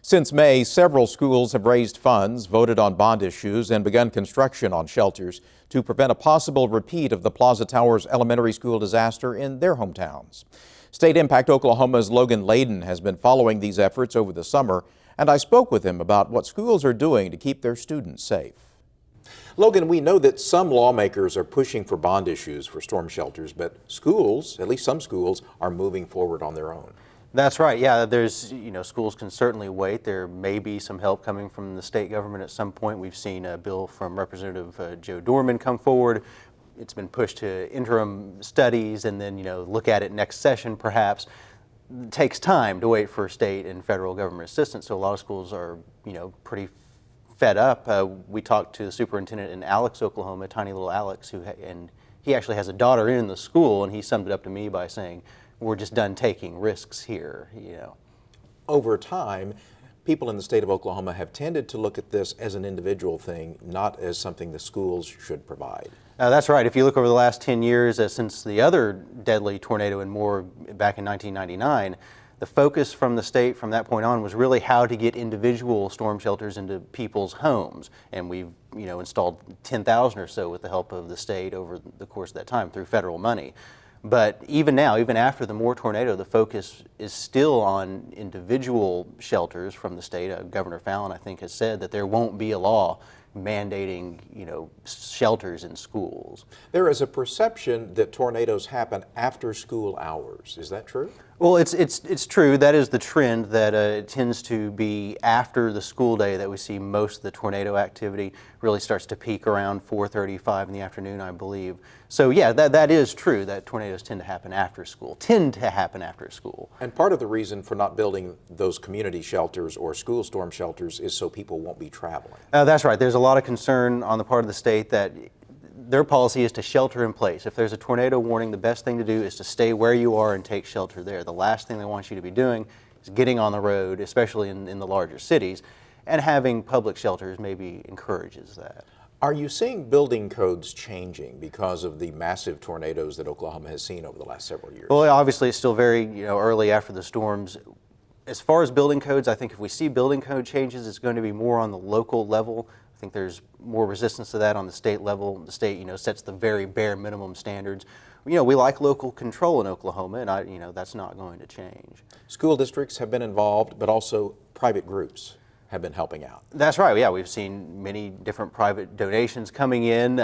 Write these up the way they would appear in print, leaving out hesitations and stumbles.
Since May, several schools have raised funds, voted on bond issues, and begun construction on shelters to prevent a possible repeat of the Plaza Towers elementary school disaster in their hometowns. StateImpact Oklahoma's Logan Layden has been following these efforts over the summer, and I spoke with him about what schools are doing to keep their students safe. Logan, we know that some lawmakers are pushing for bond issues for storm shelters, but schools, at least some schools, are moving forward on their own. That's right. Yeah, schools can certainly wait. There may be some help coming from the state government at some point. We've seen a bill from Representative Joe Dorman come forward. It's been pushed to interim studies and then, look at it next session perhaps. It takes time to wait for state and federal government assistance, so a lot of schools are, pretty fed up. We talked to the superintendent in Alex, Oklahoma, tiny little Alex, and he actually has a daughter in the school, and he summed it up to me by saying, "We're just done taking risks here." Over time, people in the state of Oklahoma have tended to look at this as an individual thing, not as something the schools should provide. That's right. If you look over the last 10 years, since the other deadly tornado in Moore back in 1999, the focus from the state from that point on was really how to get individual storm shelters into people's homes. And we've installed 10,000 or so with the help of the state over the course of that time through federal money. But even now, even after the Moore tornado, the focus is still on individual shelters from the state. Governor Fallon, I think, has said that there won't be a law mandating, shelters in schools. There is a perception that tornadoes happen after school hours. Is that true? Well, it's true. That is the trend, that it tends to be after the school day that we see most of the tornado activity. Really starts to peak around 4:35 in the afternoon, I believe. So yeah, that is true, that tornadoes tend to happen after school, And part of the reason for not building those community shelters or school storm shelters is so people won't be traveling. That's right. There's a lot of concern on the part of the state that their policy is to shelter in place. If there's a tornado warning, the best thing to do is to stay where you are and take shelter there. The last thing they want you to be doing is getting on the road, especially in the larger cities, and having public shelters maybe encourages that. Are you seeing building codes changing because of the massive tornadoes that Oklahoma has seen over the last several years? Well, obviously it's still very early after the storms. As far as building codes, I think if we see building code changes, it's going to be more on the local level. I think there's more resistance to that on the state level. The state, sets the very bare minimum standards. We like local control in Oklahoma, and that's not going to change. School districts have been involved, but also private groups have been helping out. That's right. Yeah, we've seen many different private donations coming in.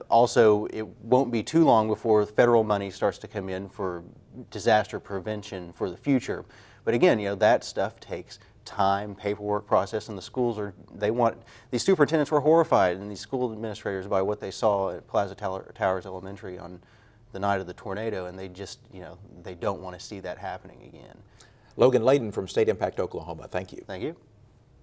Also, it won't be too long before federal money starts to come in for disaster prevention for the future. But again, that stuff takes time, paperwork process, and the schools these superintendents were horrified and these school administrators by what they saw at Plaza Towers Elementary on the night of the tornado, and they just, they don't want to see that happening again. Logan Layden from StateImpact Oklahoma, thank you. Thank you.